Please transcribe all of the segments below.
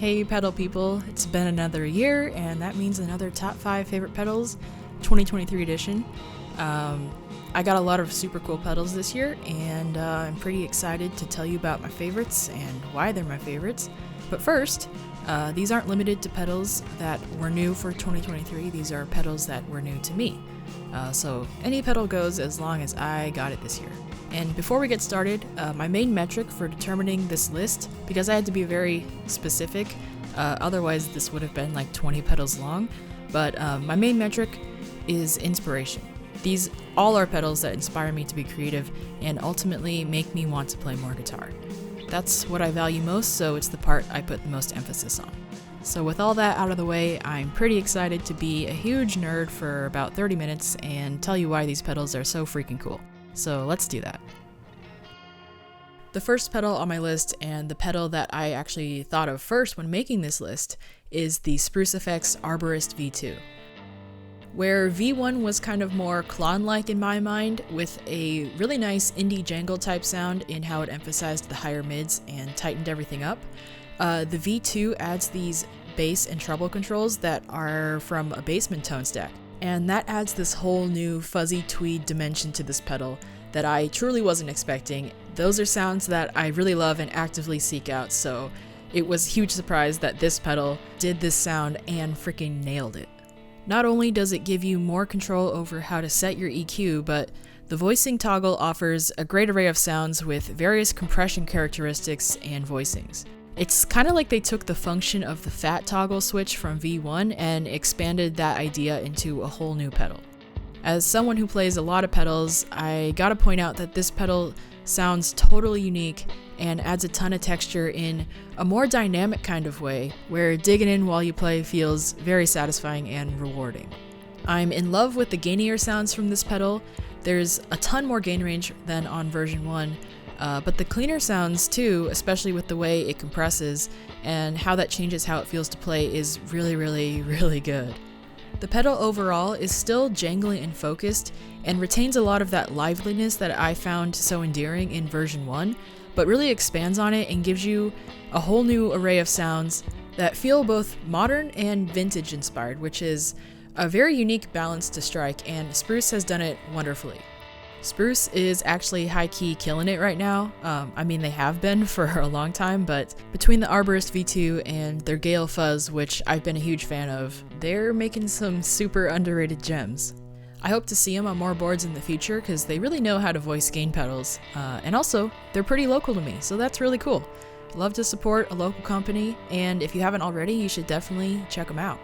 Hey pedal people, it's been another year, and that means another top 5 favorite pedals 2023 edition. I got a lot of super cool pedals this year, and I'm pretty excited to tell you about my favorites and why they're my favorites. But first, these aren't limited to pedals that were new for 2023, these are pedals that were new to me. So any pedal goes as long as I got it this year. And before we get started, my main metric for determining this list, because I had to be very specific, otherwise this would have been like 20 pedals long, but my main metric is inspiration. These all are pedals that inspire me to be creative and ultimately make me want to play more guitar. That's what I value most, so it's the part I put the most emphasis on. So with all that out of the way, I'm pretty excited to be a huge nerd for about 30 minutes and tell you why these pedals are so freaking cool. So let's do that. The first pedal on my list, and the pedal that I actually thought of first when making this list, is the Spruce Effects Arborist V2. Where V1 was kind of more Klon-like in my mind, with a really nice indie jangle type sound in how it emphasized the higher mids and tightened everything up, the V2 adds these bass and treble controls that are from a Bassman tone stack. And that adds this whole new fuzzy tweed dimension to this pedal that I truly wasn't expecting. Those are sounds that I really love and actively seek out, so it was a huge surprise that this pedal did this sound and freaking nailed it. Not only does it give you more control over how to set your EQ, but the voicing toggle offers a great array of sounds with various compression characteristics and voicings. It's kind of like they took the function of the fat toggle switch from V1 and expanded that idea into a whole new pedal. As someone who plays a lot of pedals, I gotta point out that this pedal sounds totally unique and adds a ton of texture in a more dynamic kind of way, where digging in while you play feels very satisfying and rewarding. I'm in love with the gainier sounds from this pedal. There's a ton more gain range than on version 1, but the cleaner sounds too, especially with the way it compresses and how that changes how it feels to play, is really, really, really good. The pedal overall is still jangly and focused and retains a lot of that liveliness that I found so endearing in version 1, but really expands on it and gives you a whole new array of sounds that feel both modern and vintage inspired, which is a very unique balance to strike, and Spruce has done it wonderfully. Spruce is actually high-key killing it right now. I mean, they have been for a long time, but between the Arborist V2 and their Gale Fuzz, which I've been a huge fan of, they're making some super underrated gems. I hope to see them on more boards in the future because they really know how to voice gain pedals, and also, they're pretty local to me, so that's really cool. Love to support a local company, and if you haven't already, you should definitely check them out.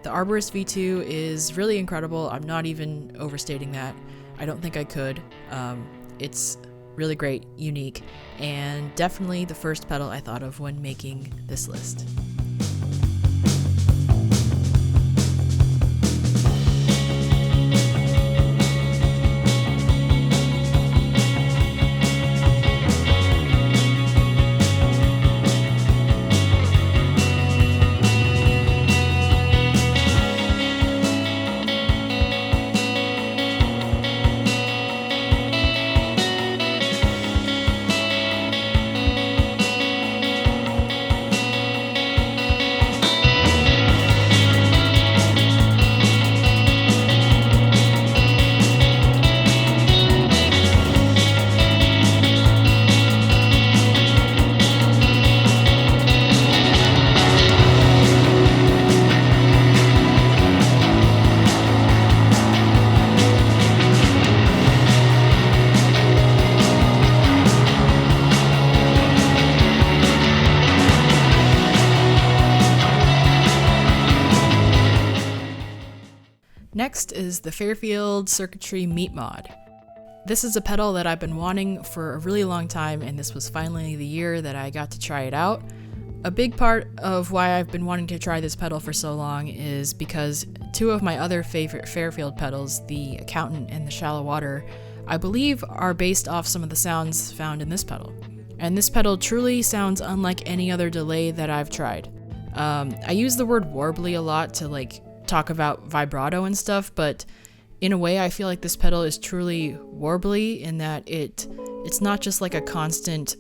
The Arborist V2 is really incredible. I'm not even overstating that. I don't think I could. It's really great, unique, and definitely the first pedal I thought of when making this list. Next is the Fairfield Circuitry Meat Maude. This is a pedal that I've been wanting for a really long time, and this was finally the year that I got to try it out. A big part of why I've been wanting to try this pedal for so long is because two of my other favorite Fairfield pedals, the Accountant and the Shallow Water, I believe are based off some of the sounds found in this pedal. And this pedal truly sounds unlike any other delay that I've tried. I use the word warbly a lot to talk about vibrato and stuff, but in a way I feel like this pedal is truly warbly in that it's not just like a constant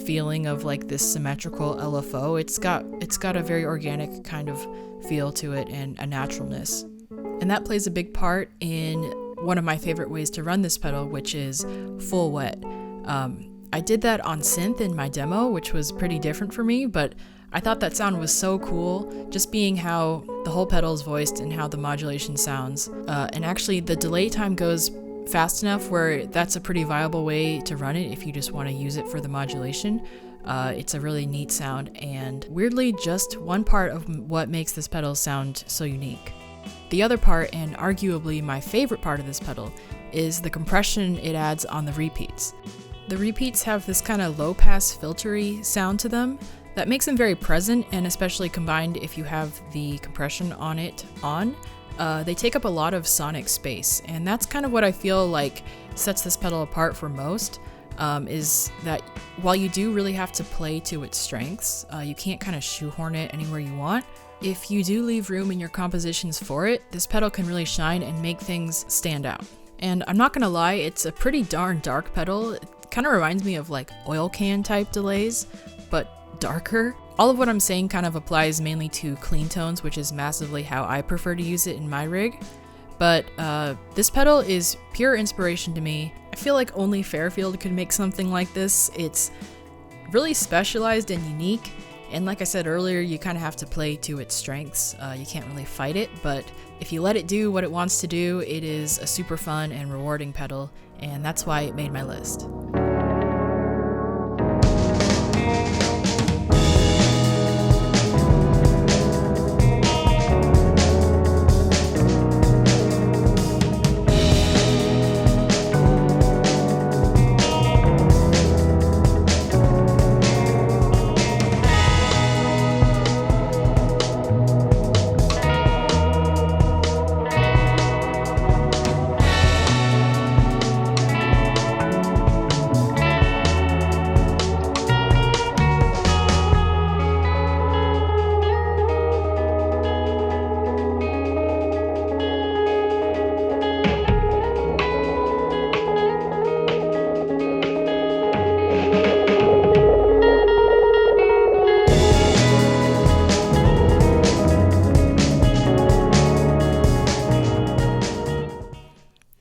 feeling of like this symmetrical LFO. It's got a very organic kind of feel to it and a naturalness. And that plays a big part in one of my favorite ways to run this pedal, which is full wet. I did that on synth in my demo, which was pretty different for me, but I thought that sound was so cool, just being how the whole pedal is voiced and how the modulation sounds. And actually the delay time goes fast enough where that's a pretty viable way to run it if you just want to use it for the modulation. It's a really neat sound, and weirdly just one part of what makes this pedal sound so unique. The other part, and arguably my favorite part of this pedal, is the compression it adds on the repeats. The repeats have this kind of low-pass filtery sound to them that makes them very present, and especially combined if you have the compression on it they take up a lot of sonic space, and that's kind of what I feel like sets this pedal apart for most, is that while you do really have to play to its strengths, you can't kind of shoehorn it anywhere you want. If you do leave room in your compositions for it, this pedal can really shine and make things stand out. And I'm not gonna lie, it's a pretty darn dark pedal. It kind of reminds me of like oil can type delays, but darker. All of what I'm saying kind of applies mainly to clean tones, which is massively how I prefer to use it in my rig. But this pedal is pure inspiration to me. I feel like only Fairfield could make something like this. It's really specialized and unique, and like I said earlier, you kind of have to play to its strengths. You can't really fight it, but if you let it do what it wants to do, it is a super fun and rewarding pedal, and that's why it made my list.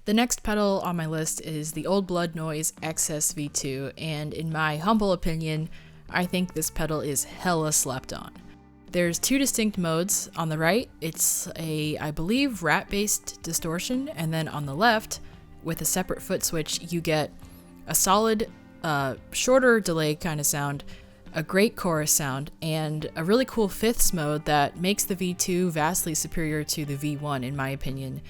The next pedal on my list is the Old Blood Noise XS V2, and in my humble opinion, I think this pedal is hella slept on. There's two distinct modes. On the right, it's a, I believe, rat-based distortion, and then on the left, with a separate foot switch, you get a solid, shorter delay kind of sound, a great chorus sound, and a really cool fifths mode that makes the V2 vastly superior to the V1 in my opinion.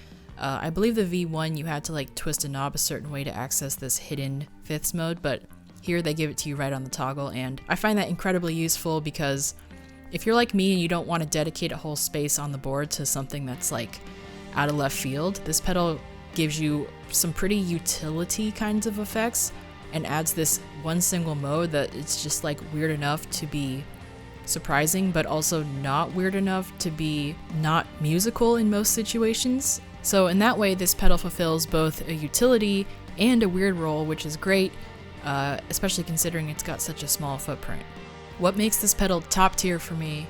I believe the V1 you had to like twist a knob a certain way to access this hidden fifths mode, but here they give it to you right on the toggle, and I find that incredibly useful because if you're like me and you don't want to dedicate a whole space on the board to something that's like out of left field, this pedal gives you some pretty utility kinds of effects and adds this one single mode that it's just like weird enough to be surprising, but also not weird enough to be not musical in most situations. So in that way, this pedal fulfills both a utility and a weird role, which is great, especially considering it's got such a small footprint. What makes this pedal top tier for me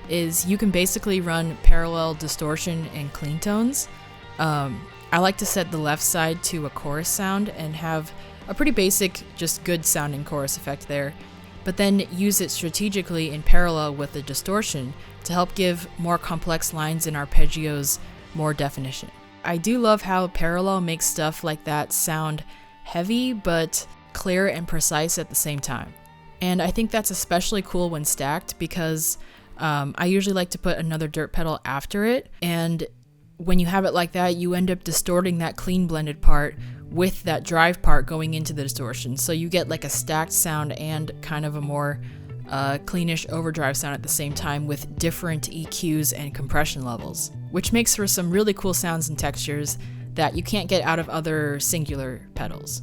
is you can basically run parallel distortion and clean tones. I like to set the left side to a chorus sound and have a pretty basic, just good sounding chorus effect there, but then use it strategically in parallel with the distortion to help give more complex lines and arpeggios more definition. I do love how parallel makes stuff like that sound heavy but clear and precise at the same time. And I think that's especially cool when stacked because I usually like to put another dirt pedal after it, and when you have it like that, you end up distorting that clean blended part with that drive part going into the distortion. So you get like a stacked sound and kind of a more cleanish overdrive sound at the same time with different EQs and compression levels, which makes for some really cool sounds and textures that you can't get out of other singular pedals.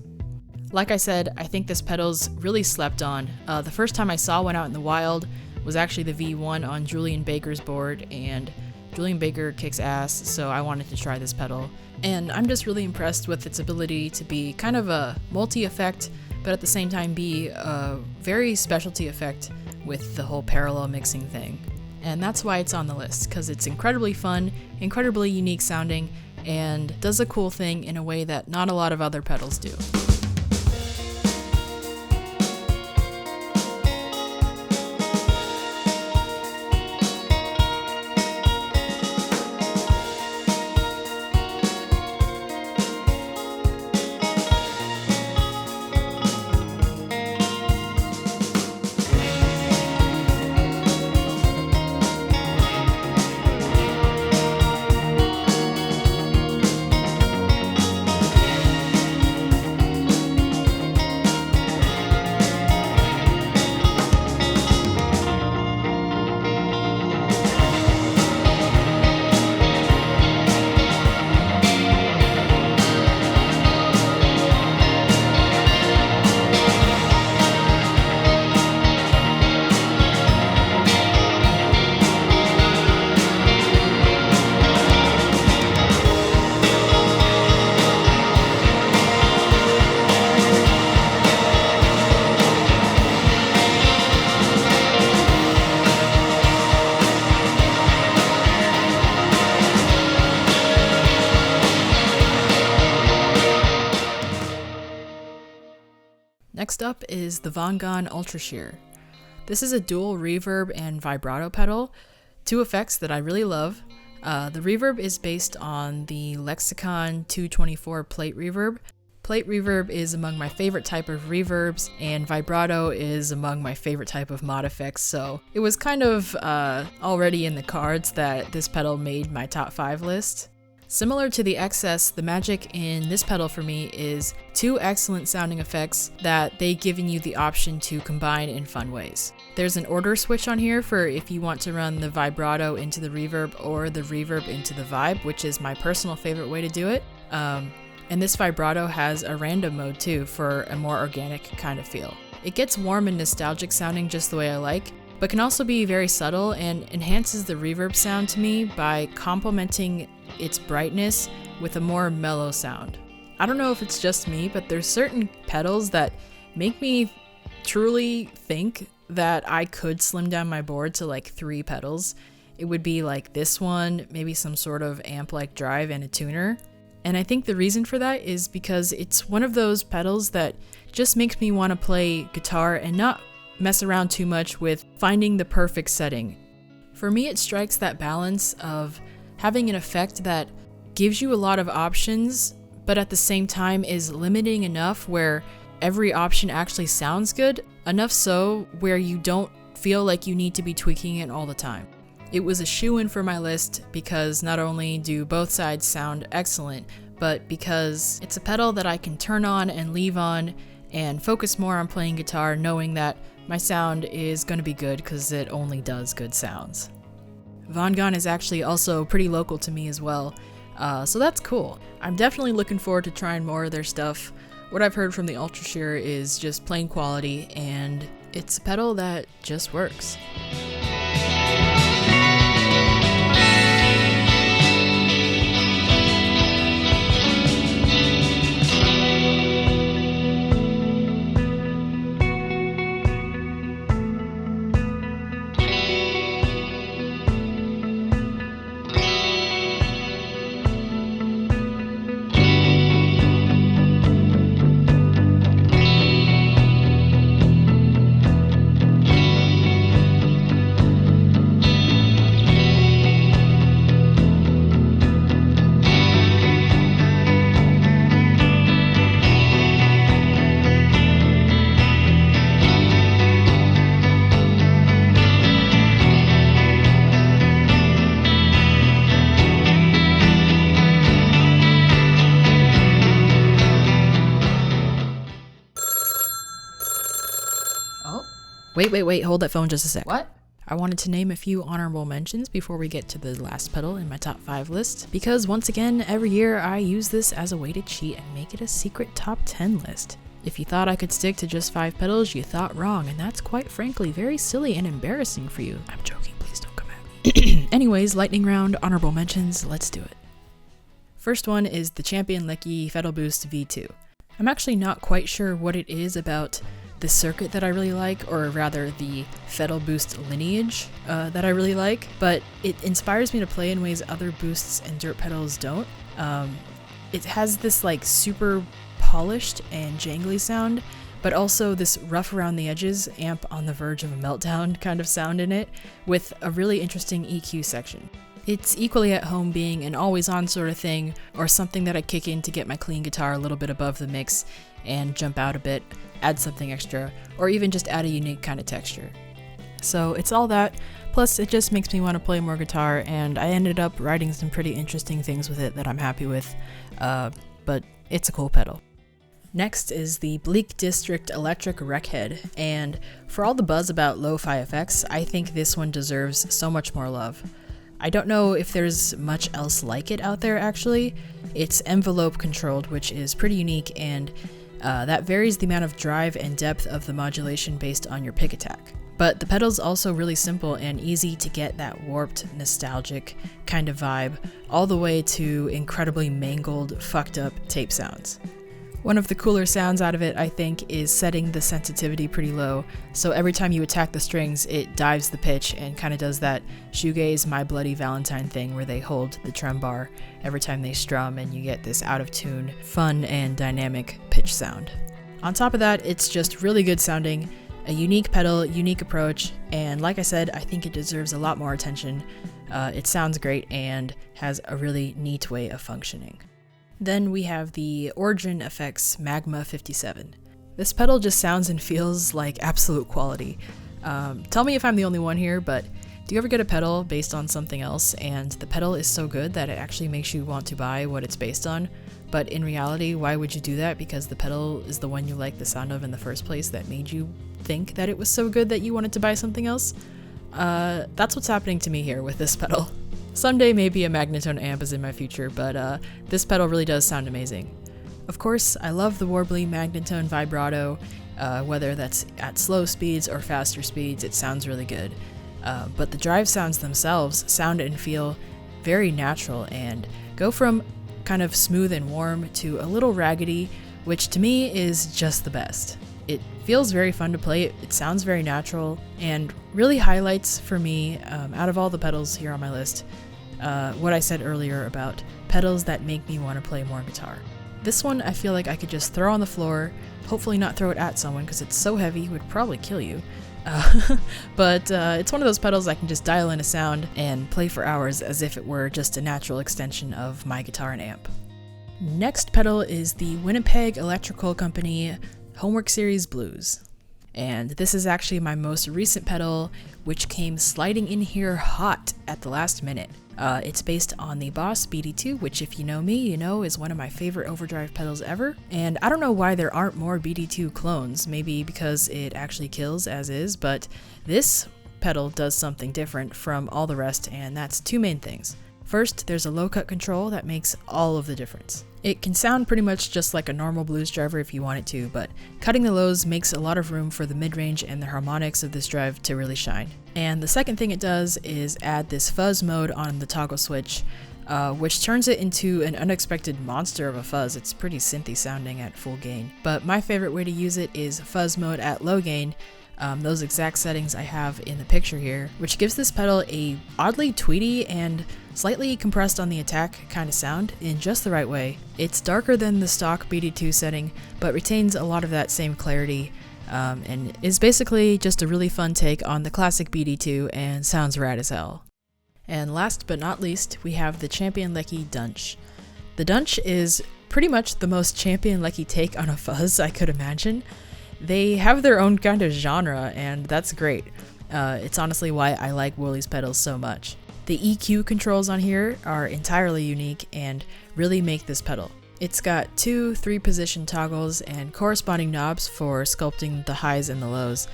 Like I said, I think this pedal's really slept on. The first time I saw one out in the wild was actually the V1 on Julian Baker's board, and Julian Baker kicks ass, so I wanted to try this pedal. And I'm just really impressed with its ability to be kind of a multi-effect, but at the same time be a very specialty effect with the whole parallel mixing thing. And that's why it's on the list, because it's incredibly fun, incredibly unique sounding, and does a cool thing in a way that not a lot of other pedals do. Next up is the Vaughn Ultrasheer. This is a dual reverb and vibrato pedal, two effects that I really love. The reverb is based on the Lexicon 224 plate reverb. Plate reverb is among my favorite type of reverbs, and vibrato is among my favorite type of mod effects, so it was kind of already in the cards that this pedal made my top 5 list. Similar to the XS, the magic in this pedal for me is two excellent sounding effects that they've given you the option to combine in fun ways. There's an order switch on here for if you want to run the vibrato into the reverb or the reverb into the vibe, which is my personal favorite way to do it. And this vibrato has a random mode too for a more organic kind of feel. It gets warm and nostalgic sounding just the way I like, but can also be very subtle and enhances the reverb sound to me by complementing its brightness with a more mellow sound. I don't know if it's just me, but there's certain pedals that make me truly think that I could slim down my board to like 3 pedals. It would be like this one, maybe some sort of amp-like drive and a tuner. And I think the reason for that is because it's one of those pedals that just makes me want to play guitar and not mess around too much with finding the perfect setting. For me, it strikes that balance of having an effect that gives you a lot of options, but at the same time is limiting enough where every option actually sounds good, enough so where you don't feel like you need to be tweaking it all the time. It was a shoo-in for my list because not only do both sides sound excellent, but because it's a pedal that I can turn on and leave on and focus more on playing guitar knowing that my sound is going to be good because it only does good sounds. Vaughn is actually also pretty local to me as well, so that's cool. I'm definitely looking forward to trying more of their stuff. What I've heard from the Ultrasheer is just plain quality, and it's a pedal that just works. Wait, hold that phone just a sec. What? I wanted to name a few honorable mentions before we get to the last pedal in my top 5 list, because once again, every year I use this as a weighted sheet and make it a secret top 10 list. If you thought I could stick to just 5 pedals, you thought wrong, and that's quite frankly very silly and embarrassing for you. I'm joking, please don't come at me. Anyways, lightning round, honorable mentions, let's do it. First one is the Champion Lecky Pedal Boost V2. I'm actually not quite sure what it is about the circuit that I really like, or rather the pedal boost lineage that I really like, but it inspires me to play in ways other boosts and dirt pedals don't. It has this like super polished and jangly sound, but also this rough around the edges, amp on the verge of a meltdown kind of sound in it, with a really interesting EQ section. It's equally at home being an always-on sort of thing, or something that I kick in to get my clean guitar a little bit above the mix and jump out a bit, add something extra, or even just add a unique kind of texture. So it's all that, plus it just makes me want to play more guitar, and I ended up writing some pretty interesting things with it that I'm happy with, but it's a cool pedal. Next is the Bleak District Electric Wreckhead, and for all the buzz about lo-fi effects, I think this one deserves so much more love. I don't know if there's much else like it out there actually. It's envelope controlled, which is pretty unique, and that varies the amount of drive and depth of the modulation based on your pick attack. But the pedal's also really simple and easy to get that warped, nostalgic kind of vibe, all the way to incredibly mangled, fucked up tape sounds. One of the cooler sounds out of it, I think, is setting the sensitivity pretty low, so every time you attack the strings, it dives the pitch and kind of does that shoegaze My Bloody Valentine thing where they hold the trem bar every time they strum and you get this out-of-tune, fun and dynamic pitch sound. On top of that, it's just really good sounding, a unique pedal, unique approach, and like I said, I think it deserves a lot more attention. It sounds great and has a really neat way of functioning. Then we have the Origin Effects Magma 57. This pedal just sounds and feels like absolute quality. Tell me if I'm the only one here, but do you ever get a pedal based on something else and the pedal is so good that it actually makes you want to buy what it's based on? But in reality, why would you do that? Because the pedal is the one you like the sound of in the first place that made you think that it was so good that you wanted to buy something else? That's what's happening to me here with this pedal. Someday maybe a Magnetone amp is in my future, but this pedal really does sound amazing. Of course, I love the warbly Magnetone vibrato, whether that's at slow speeds or faster speeds, it sounds really good. But the drive sounds themselves sound and feel very natural and go from kind of smooth and warm to a little raggedy, which to me is just the best. It feels very fun to play, it sounds very natural, and really highlights for me, out of all the pedals here on my list, what I said earlier about pedals that make me want to play more guitar. This one I feel like I could just throw on the floor, hopefully not throw it at someone because it's so heavy it would probably kill you. But it's one of those pedals I can just dial in a sound and play for hours as if it were just a natural extension of my guitar and amp. Next pedal is the Winnipeg Electrical Company Homework Series Blues. And this is actually my most recent pedal, which came sliding in here hot at the last minute. It's based on the Boss BD2, which if you know me, you know is one of my favorite overdrive pedals ever. And I don't know why there aren't more BD2 clones, maybe because it actually kills as is, but this pedal does something different from all the rest, and that's two main things. First, there's a low cut control that makes all of the difference. It can sound pretty much just like a normal blues driver if you want it to, but cutting the lows makes a lot of room for the mid-range and the harmonics of this drive to really shine. And the second thing it does is add this fuzz mode on the toggle switch, which turns it into an unexpected monster of a fuzz. It's pretty synthy sounding at full gain. But my favorite way to use it is fuzz mode at low gain, those exact settings I have in the picture here, which gives this pedal a oddly tweety and slightly compressed on the attack kind of sound in just the right way. It's darker than the stock BD2 setting, but retains a lot of that same clarity, and is basically just a really fun take on the classic BD2 and sounds rad as hell. And last but not least, we have the Champion Lecky Dunch. The Dunch is pretty much the most Champion Lecky take on a fuzz I could imagine. They have their own kind of genre, and that's great. It's honestly why I like Wooley's pedals so much. The EQ controls on here are entirely unique and really make this pedal. It's got 2 3-position toggles and corresponding knobs for sculpting the highs and the lows,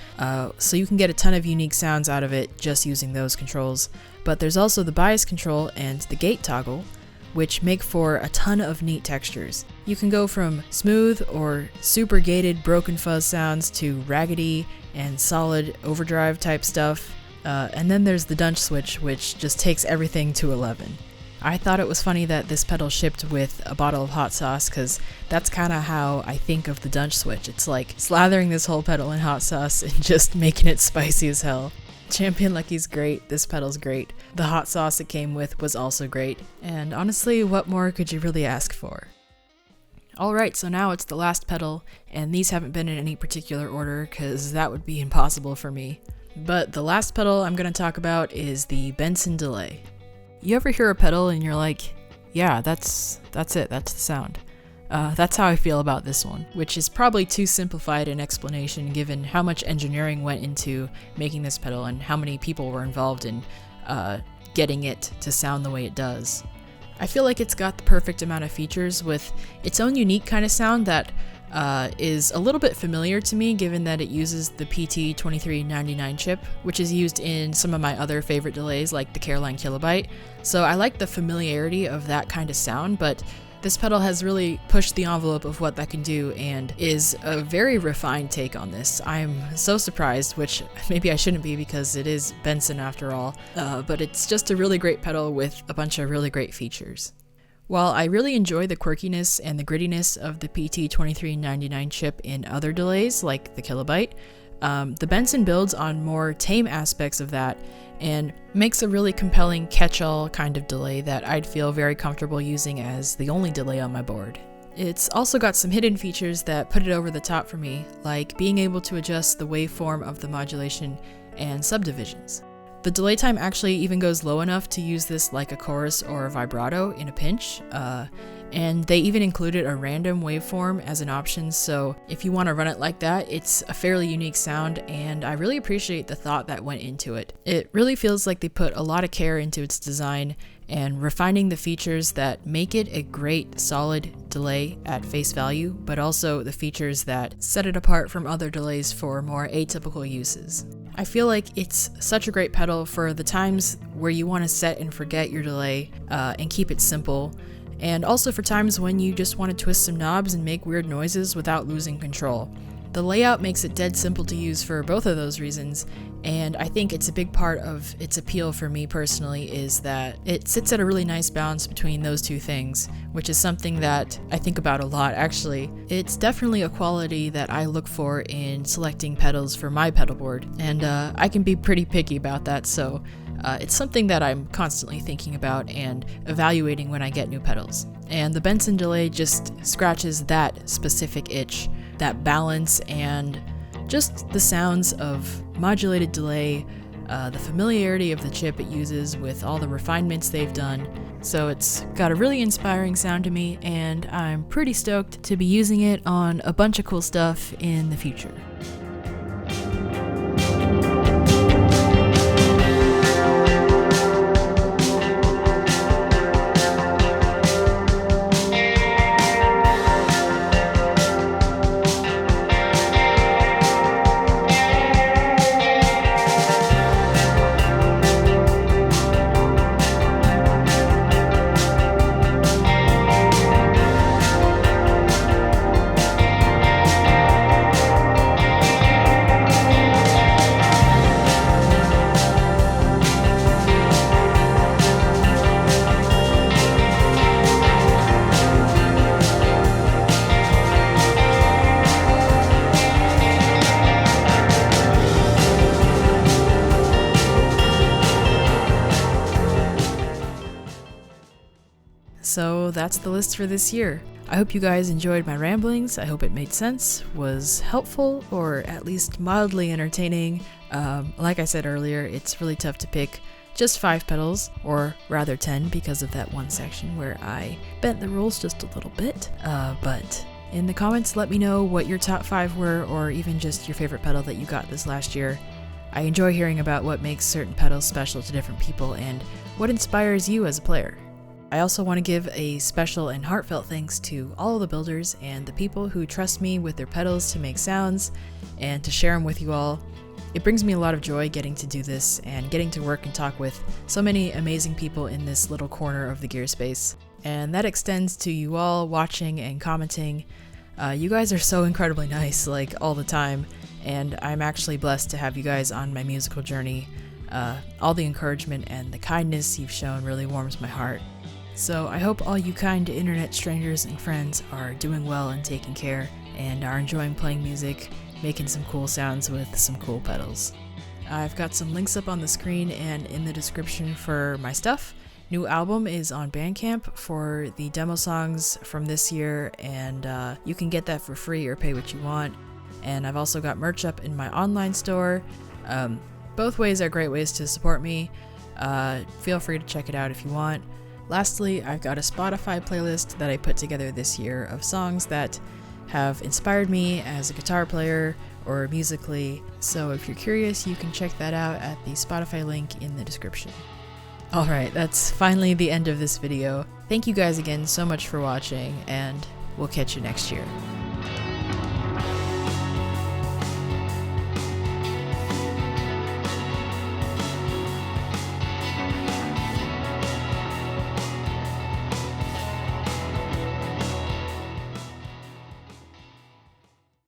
so you can get a ton of unique sounds out of it just using those controls. But there's also the bias control and the gate toggle, which make for a ton of neat textures. You can go from smooth or super gated broken fuzz sounds to raggedy and solid overdrive type stuff. And then there's the Dunch switch, which just takes everything to 11. I thought it was funny that this pedal shipped with a bottle of hot sauce, because that's kind of how I think of the Dunch Switch. It's like slathering this whole pedal in hot sauce and just making it spicy as hell. Champion Lucky's great, this pedal's great. The hot sauce it came with was also great, and honestly, what more could you really ask for? Alright, so now it's the last pedal, and these haven't been in any particular order because that would be impossible for me. But the last pedal I'm going to talk about is the Benson Delay. You ever hear a pedal and you're like, yeah, that's it, that's the sound. That's how I feel about this one, which is probably too simplified an explanation given how much engineering went into making this pedal and how many people were involved in getting it to sound the way it does. I feel like it's got the perfect amount of features with its own unique kind of sound that is a little bit familiar to me given that it uses the PT2399 chip, which is used in some of my other favorite delays like the Caroline Kilobyte. So I like the familiarity of that kind of sound, but this pedal has really pushed the envelope of what that can do and is a very refined take on this. I'm so surprised, which maybe I shouldn't be because it is Benson after all, but it's just a really great pedal with a bunch of really great features. While I really enjoy the quirkiness and the grittiness of the PT2399 chip in other delays like the Kilobyte, the Benson builds on more tame aspects of that and makes a really compelling catch-all kind of delay that I'd feel very comfortable using as the only delay on my board. It's also got some hidden features that put it over the top for me, like being able to adjust the waveform of the modulation and subdivisions. The delay time actually even goes low enough to use this like a chorus or a vibrato in a pinch, and they even included a random waveform as an option, so if you want to run it like that, it's a fairly unique sound, and I really appreciate the thought that went into it. It really feels like they put a lot of care into its design and refining the features that make it a great, solid delay at face value, but also the features that set it apart from other delays for more atypical uses. I feel like it's such a great pedal for the times where you want to set and forget your delay and keep it simple, and also for times when you just want to twist some knobs and make weird noises without losing control. The layout makes it dead simple to use for both of those reasons, and I think it's a big part of its appeal for me personally is that it sits at a really nice balance between those two things, which is something that I think about a lot actually. It's definitely a quality that I look for in selecting pedals for my pedal board, and I can be pretty picky about that, so it's something that I'm constantly thinking about and evaluating when I get new pedals. And the Benson Delay just scratches that specific itch, that balance and just the sounds of modulated delay, the familiarity of the chip it uses with all the refinements they've done. So it's got a really inspiring sound to me, and I'm pretty stoked to be using it on a bunch of cool stuff in the future. So that's the list for this year. I hope you guys enjoyed my ramblings. I hope it made sense, was helpful, or at least mildly entertaining. Like I said earlier, it's really tough to pick just 5 pedals, or rather 10 because of that one section where I bent the rules just a little bit. But in the comments, let me know what your top 5 were, or even just your favorite pedal that you got this last year. I enjoy hearing about what makes certain pedals special to different people and what inspires you as a player. I also want to give a special and heartfelt thanks to all of the builders and the people who trust me with their pedals to make sounds and to share them with you all. It brings me a lot of joy getting to do this and getting to work and talk with so many amazing people in this little corner of the gear space. And that extends to you all watching and commenting. You guys are so incredibly nice, like all the time, and I'm actually blessed to have you guys on my musical journey. All the encouragement and the kindness you've shown really warms my heart. So I hope all you kind internet strangers and friends are doing well and taking care, and are enjoying playing music, making some cool sounds with some cool pedals. I've got some links up on the screen and in the description for my stuff. New album is on Bandcamp for the demo songs from this year, and you can get that for free or pay what you want. And I've also got merch up in my online store. Both ways are great ways to support me. Feel free to check it out if you want. Lastly, I've got a Spotify playlist that I put together this year of songs that have inspired me as a guitar player or musically, so if you're curious, you can check that out at the Spotify link in the description. Alright, that's finally the end of this video. Thank you guys again so much for watching, and we'll catch you next year.